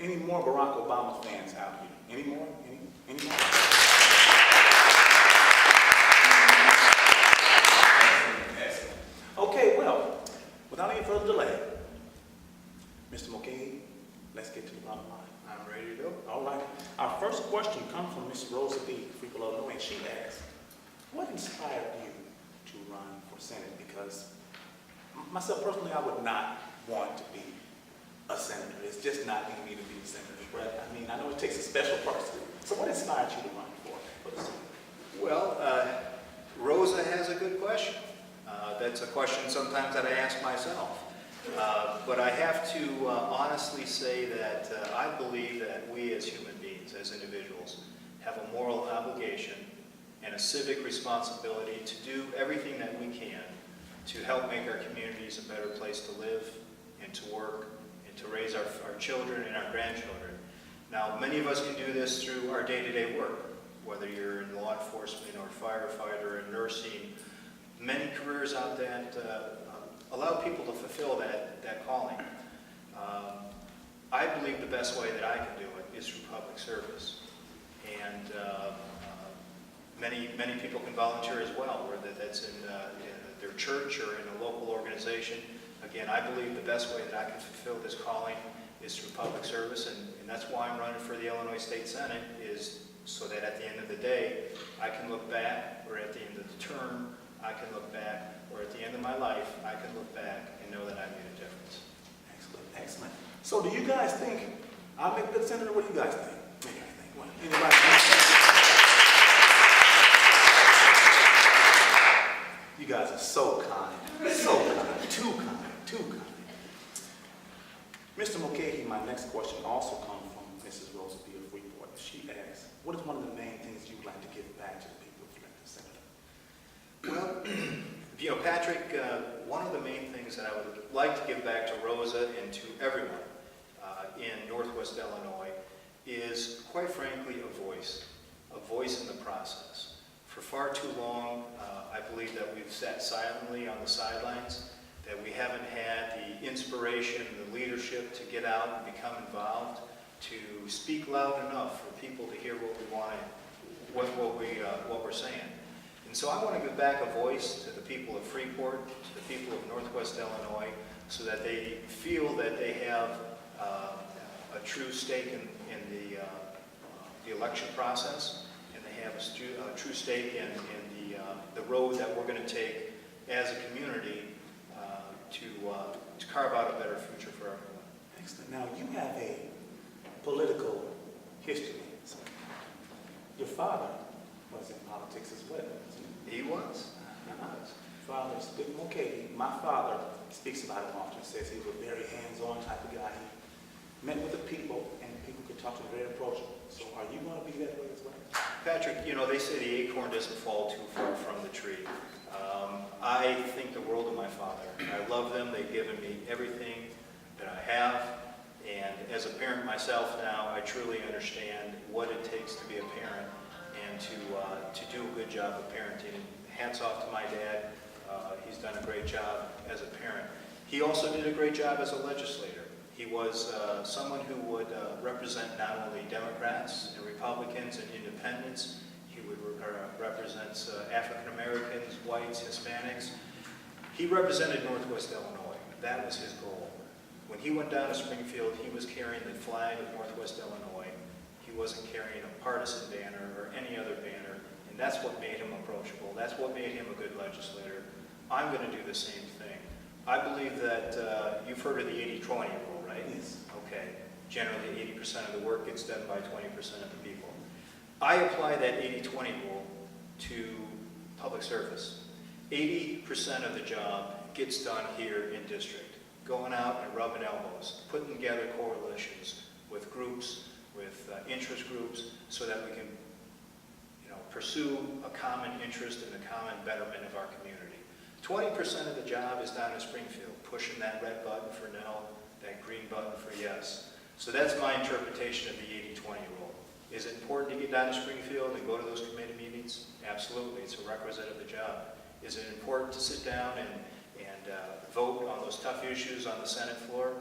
Any more Barack Obama fans out here? Any more? Any more? Okay, well, without any further delay, Mr. Mulcahey, let's get to the bottom line. I'm ready to go. All right. Our first question comes from Miss Rosa B. Freeport, Illinois, and she asks, what inspired you to run for Senate? Because myself personally, I would not want to be a senator. It's just not in me to be a senator. But I mean, I know it takes a special person. So what inspired you to run for the Senate? Well, Rosa has a good question. That's a question sometimes that I ask myself. But I have to honestly say that I believe that we as human beings, as individuals, have a moral obligation and a civic responsibility to do everything that we can to help make our communities a better place to live and to work and to raise our children and our grandchildren. Now, many of us can do this through our day-to-day work, whether you're in law enforcement or firefighter or nursing. Many careers out that allow people to fulfill that calling. I believe the best way that I can do it is through public service. And many people can volunteer as well, whether that's in their church or in a local organization. Again, I believe the best way that I can fulfill this calling is through public service, and that's why I'm running for the Illinois State Senate, is so that at the end of the day, I can look back, or at the end of the term, I can look back, or at the end of my life, I can look back and know that I made a difference. Excellent, excellent. So do you guys think I'll make a good senator? What do you guys think? What do you think? What? Anybody? You guys are so kind, too kind. Mr. Mulcahey, my next question also comes from Mrs. Rosa B. of Freeport. She asks, what is one of the main things you'd like to give back to the people of elected senator? Well, Patrick, one of the main things that I would like to give back to Rosa and to everyone in Northwest Illinois is, quite frankly, a voice in the process. For far too long, I believe that we've sat silently on the sidelines, that we haven't had the inspiration and the leadership to get out and become involved, to speak loud enough for people to hear what we want, what we're saying. And so I want to give back a voice to the people of Freeport, to the people of Northwest Illinois, so that they feel that they have a true stake in the election process, and they have a true stake in the road that we're going to take as a community to carve out a better future for everyone. Excellent. Now, you have a political history. So your father was in politics as well. He was. Father, Mr. Mulcahey, my father speaks about him often, says he was a very hands-on type of guy. He met with the people, and people could talk to him very approachable. So are you going to be that way as well? Patrick, they say the acorn doesn't fall too far from the tree. I think the world of my father. I love them. They've given me everything that I have. And as a parent myself now, I truly understand what it takes to be a parent and to do a good job of parenting. Hats off to my dad. He's done a great job as a parent. He also did a great job as a legislator. He was someone who would represent not only Democrats and Republicans and independents. He would represent African Americans, whites, Hispanics. He represented Northwest Illinois. That was his goal. When he went down to Springfield, he was carrying the flag of Northwest Illinois. He wasn't carrying a partisan banner or any other banner, and that's what made him approachable. That's what made him a good legislator. I'm going to do the same thing. I believe that you've heard of the 80-20 rule, right? Yes. Okay. Generally, 80% of the work gets done by 20% of the people. I apply that 80-20 rule to public service. 80% of the job gets done here in district, going out and rubbing elbows, putting together coalitions with groups, with interest groups, so that we can pursue a common interest and a common betterment of our community. 20% of the job is down in Springfield, pushing that red button for no, that green button for yes. So that's my interpretation of the 80-20 rule. Is it important to get down to Springfield and go to those committee meetings? Absolutely, it's a requisite of the job. Is it important to sit down and vote on those tough issues on the Senate floor?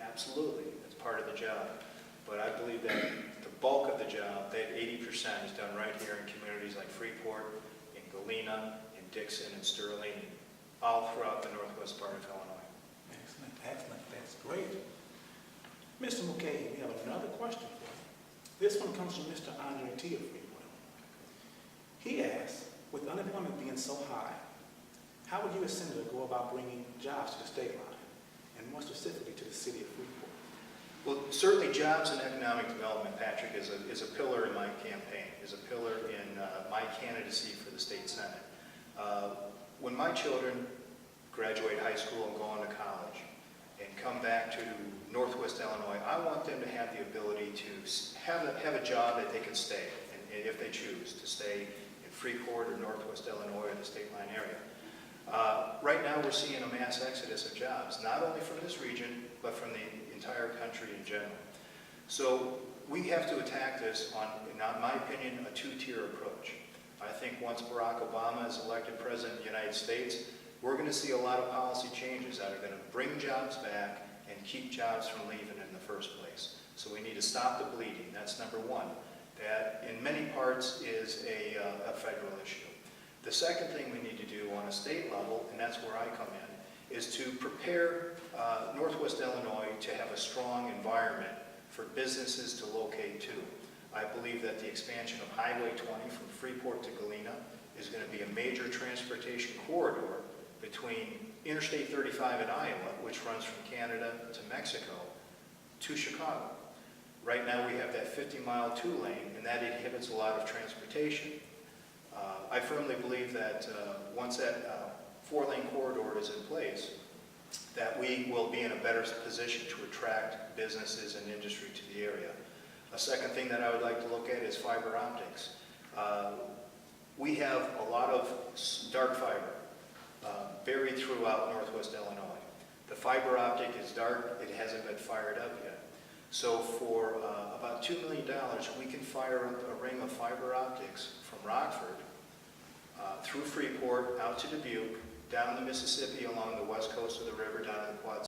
Absolutely, that's part of the job. But I believe that the bulk of the job, that 80%, is done right here in communities like Freeport, in Galena, in Dixon, and Sterling, and all throughout the northwest part of Illinois. Excellent, excellent, that's great. Mr. Mulcahey, we have another question for you. This one comes from Mr. Andre T. of Freeport. He asks, with unemployment being so high, how would you as senator go about bringing jobs to the state line, and more specifically to the city of Freeport? Well, certainly jobs and economic development, Patrick, is a pillar in my campaign, is a pillar in my candidacy for the state senate. When my children graduate high school and go on to college and come back to Northwest Illinois, I want them to have the ability to have a job that they can stay, and if they choose to stay in Freeport or Northwest Illinois or the state line area. Right now we're seeing a mass exodus of jobs, not only from this region, but from the entire country in general. So we have to attack this on, in my opinion, a two-tier approach. I think once Barack Obama is elected President of the United States, we're going to see a lot of policy changes that are going to bring jobs back and keep jobs from leaving in the first place. So we need to stop the bleeding. That's number one. That in many parts is a federal issue. The second thing we need to do on a state level, and that's where I come in, is to prepare Northwest Illinois to have a strong environment for businesses to locate to. I believe that the expansion of Highway 20 from Freeport to Galena is going to be a major transportation corridor between Interstate 35 in Iowa, which runs from Canada to Mexico, to Chicago. Right now we have that 50-mile two-lane, and that inhibits a lot of transportation. I firmly believe that once that four-lane corridor is in place, that we will be in a better position to attract businesses and industry to the area. A second thing that I would like to look at is fiber optics. We have a lot of dark fiber buried throughout Northwest Illinois. The fiber optic is dark, it hasn't been fired up yet. So for about $2 million, we can fire up a ring of fiber optics from Rockford through Freeport, out to Dubuque, down the Mississippi along the west coast of the river, down to the Quad